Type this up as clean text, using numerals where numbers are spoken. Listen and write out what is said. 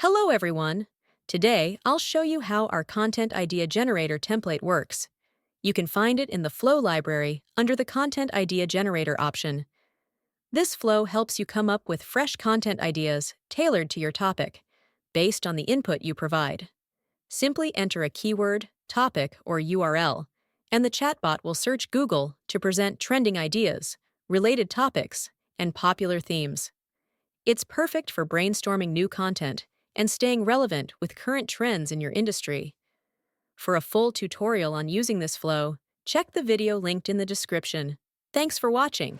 Hello everyone! Today, I'll show you how our Content Idea Generator template works. You can find it in the Flow library under the Content Idea Generator option. This flow helps you come up with fresh content ideas tailored to your topic, based on the input you provide. Simply enter a keyword, topic, or URL, and the chatbot will search Google to present trending ideas, related topics, and popular themes. It's perfect for brainstorming new content and staying relevant with current trends in your industry. For a full tutorial on using this flow, check the video linked in the description. Thanks for watching.